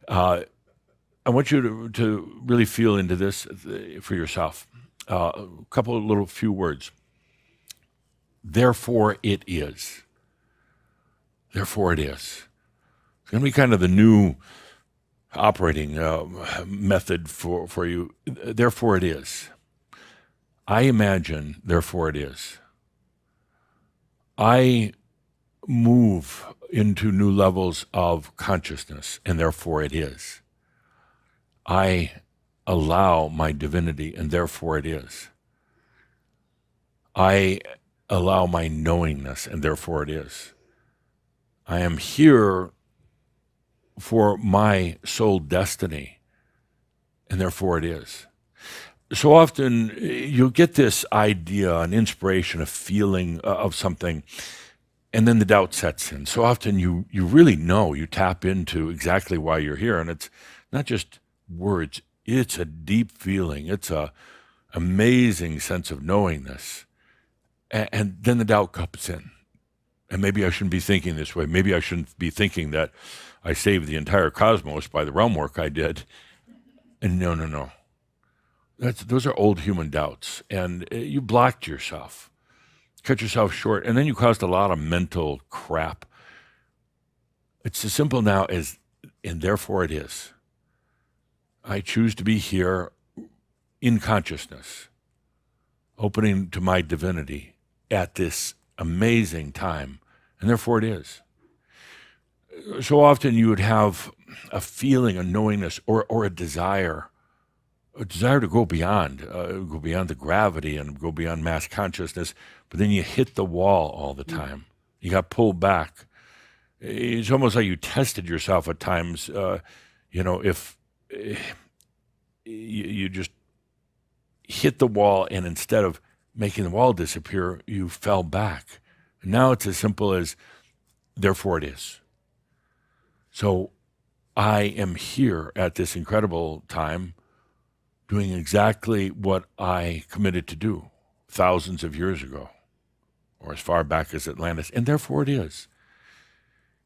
I want you to really feel into this for yourself. A couple of little few words. Therefore it is. Therefore it is. It's going to be kind of the new operating method for you. Therefore it is. I imagine, therefore it is. I move into new levels of consciousness, and therefore it is. I allow my divinity, and therefore it is. I allow my knowingness, and therefore it is. I am here for my soul destiny, and therefore it is. So often you'll get this idea, an inspiration, a feeling of something, and then the doubt sets in. So often you really know, you tap into exactly why you're here, and it's not just words, it's a deep feeling, it's a amazing sense of knowingness. And then the doubt comes in. And maybe I shouldn't be thinking this way. Maybe I shouldn't be thinking that I saved the entire cosmos by the realm work I did. And no. Those are old human doubts. And you blocked yourself, cut yourself short, and then you caused a lot of mental crap. It's as simple now as, and therefore it is. I choose to be here in consciousness, opening to my divinity at this amazing time, and therefore it is. So often you would have a feeling, a knowingness, or a desire to go beyond the gravity and go beyond mass consciousness, but then you hit the wall all the time. You got pulled back. It's almost like you tested yourself at times, if you just hit the wall, and instead of making the wall disappear, you fell back. And now it's as simple as, therefore it is. So I am here at this incredible time doing exactly what I committed to do thousands of years ago, or as far back as Atlantis, and therefore it is.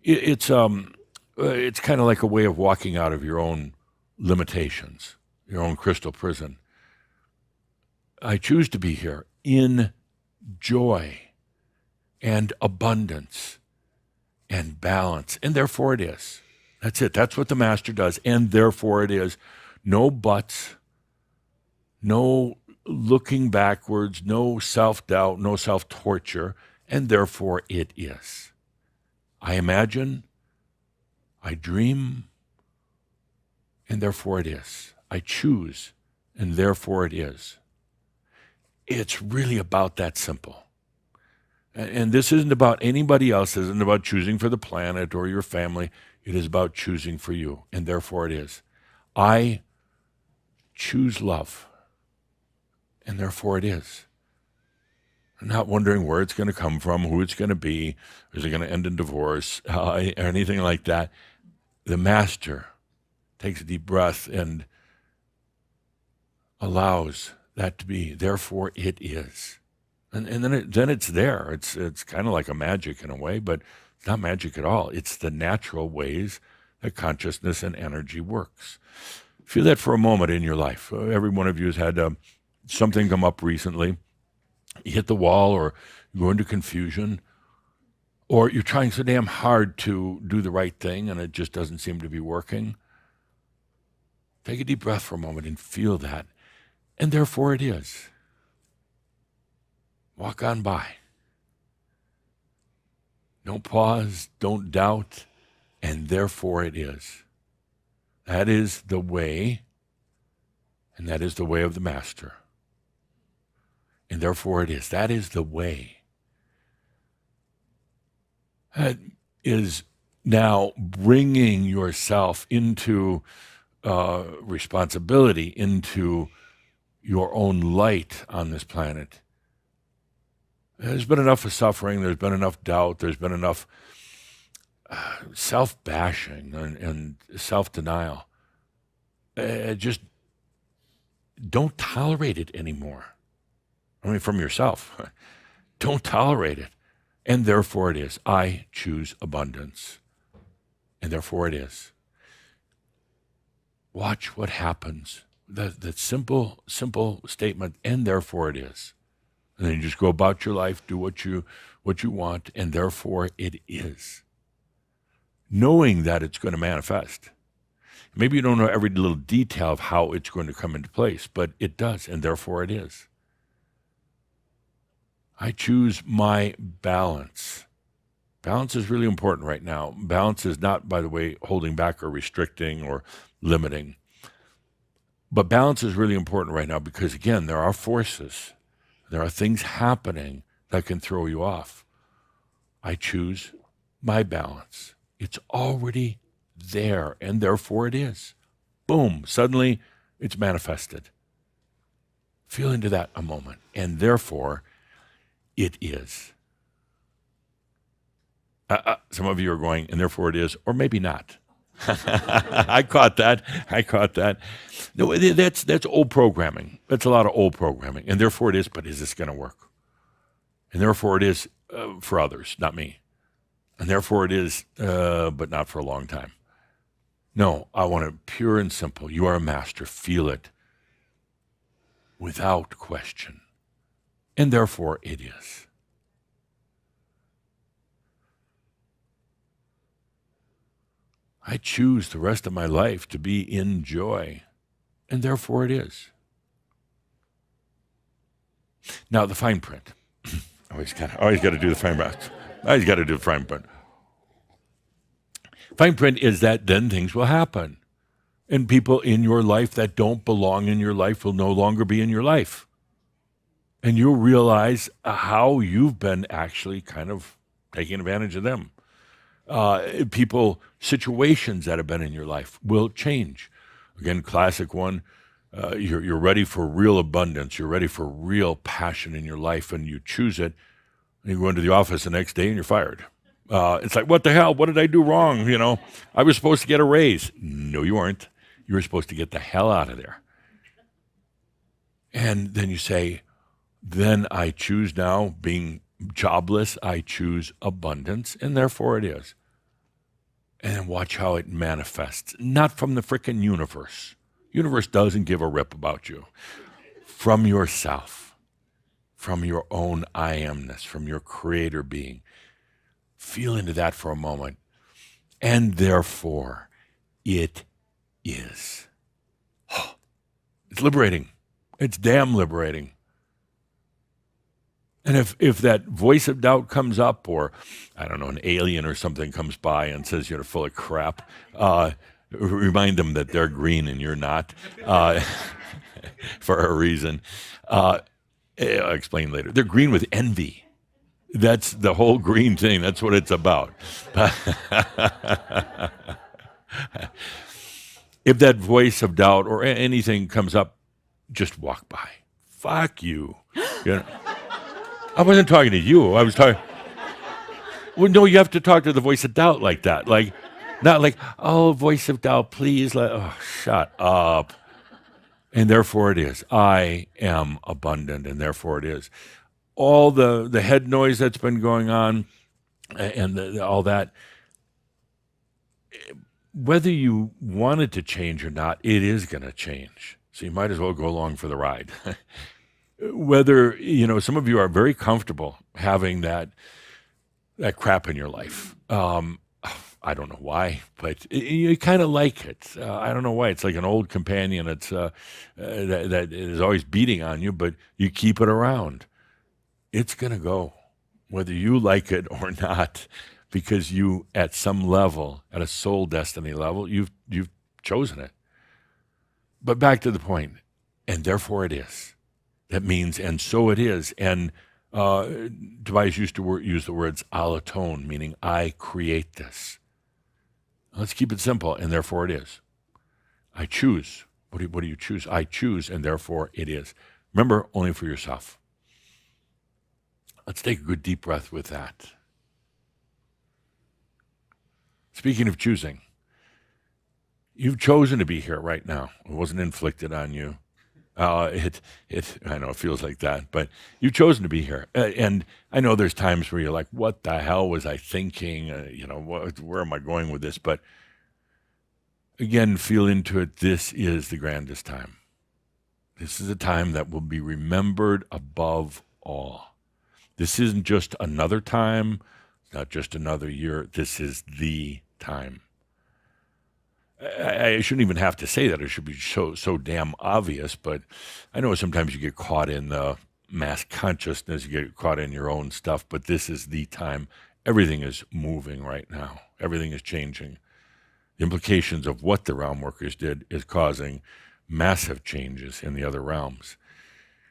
It's kind of like a way of walking out of your own limitations, your own crystal prison. I choose to be here in joy and abundance and balance, and therefore it is. That's it. That's what the master does, and therefore it is. No buts, no looking backwards, no self-doubt, no self-torture, and therefore it is. I imagine, I dream, and therefore it is. I choose, and therefore it is. It's really about that simple. And this isn't about anybody else. It isn't about choosing for the planet or your family. It is about choosing for you, and therefore it is. I choose love, and therefore it is. I'm not wondering where it's going to come from, who it's going to be, is it going to end in divorce, or anything like that. The master takes a deep breath and allows that to be. Therefore, it is, and then it's there. It's kind of like a magic in a way, but it's not magic at all. It's the natural ways that consciousness and energy works. Feel that for a moment in your life. Every one of you has had something come up recently. You hit the wall, or you go into confusion, or you're trying so damn hard to do the right thing, and it just doesn't seem to be working. Take a deep breath for a moment and feel that. And therefore it is. Walk on by. Don't pause, don't doubt, and therefore it is. That is the way, and that is the way of the master. And therefore it is. That is the way. That is now bringing yourself into responsibility, into your own light on this planet. There's been enough of suffering. There's been enough doubt. There's been enough self-bashing and self-denial. Just don't tolerate it anymore. I mean, from yourself. Don't tolerate it. And therefore it is. I choose abundance. And therefore it is. Watch what happens. That simple statement, and therefore it is. And then you just go about your life, do what you want, and therefore it is. Knowing that it's going to manifest. Maybe you don't know every little detail of how it's going to come into place, but it does, and therefore it is. I choose my balance. Balance is really important right now. Balance is not, by the way, holding back or restricting or limiting. But balance is really important right now because, again, there are forces. There are things happening that can throw you off. I choose my balance. It's already there, and therefore it is. Boom, suddenly it's manifested. Feel into that a moment, and therefore it is. Some of you are going, and therefore it is, or maybe not. I caught that. No, that's old programming. That's a lot of old programming, and therefore it is. But is this going to work? And therefore it is for others, not me. And therefore it is, but not for a long time. No, I want it pure and simple. You are a master. Feel it without question, and therefore it is. I choose the rest of my life to be in joy, and therefore it is. Now, the fine print. always got to do the fine print. Always got to do the fine print. Fine print is that then things will happen, and people in your life that don't belong in your life will no longer be in your life. And you'll realize how you've been actually kind of taking advantage of them. Situations that have been in your life will change. Again, classic one, you're ready for real abundance. You're ready for real passion in your life, and you choose it. And you go into the office the next day and you're fired. It's like, what the hell? What did I do wrong? I was supposed to get a raise. No, you weren't. You were supposed to get the hell out of there. And then you say, then I choose now being jobless. I choose abundance, and therefore it is. And then watch how it manifests. Not from the frickin' universe. Universe doesn't give a rip about you. From yourself. From your own I amness. From your creator being. Feel into that for a moment. And therefore, it is. It's liberating. It's damn liberating. And if that voice of doubt comes up, or, I don't know, an alien or something comes by and says you're full of crap, remind them that they're green and you're not, for a reason. I'll explain later. They're green with envy. That's the whole green thing. That's what it's about. If that voice of doubt or anything comes up, just walk by. Fuck you. I wasn't talking to you. I was talking. Well, no, you have to talk to the voice of doubt like that. Like, not like, oh, voice of doubt, please. Shut up. And therefore it is. I am abundant, and therefore it is. All the head noise that's been going on and all that, whether you want it to change or not, it is going to change. So you might as well go along for the ride. Whether, some of you are very comfortable having that crap in your life. I don't know why, but you kind of like it. I don't know why. It's like an old companion that is always beating on you, but you keep it around. It's going to go, whether you like it or not, because you, at some level, at a soul destiny level, you've chosen it. But back to the point, and therefore it is. That means, and so it is. And Tobias used to use the words alloton, meaning I create this. Let's keep it simple, and therefore it is. I choose. What do you choose? I choose, and therefore it is. Remember, only for yourself. Let's take a good deep breath with that. Speaking of choosing, you've chosen to be here right now. It wasn't inflicted on you. I know it feels like that, but you've chosen to be here. And I know there's times where you're like, what the hell was I thinking? Where am I going with this? But Again, feel into it. This is the grandest time. This is a time that will be remembered above all. This isn't just another time, not just another year. This is the time. I shouldn't even have to say that. It should be so damn obvious, but I know sometimes you get caught in the mass consciousness, you get caught in your own stuff, but this is the time. Everything is moving right now. Everything is changing. The implications of what the realm workers did is causing massive changes in the other realms.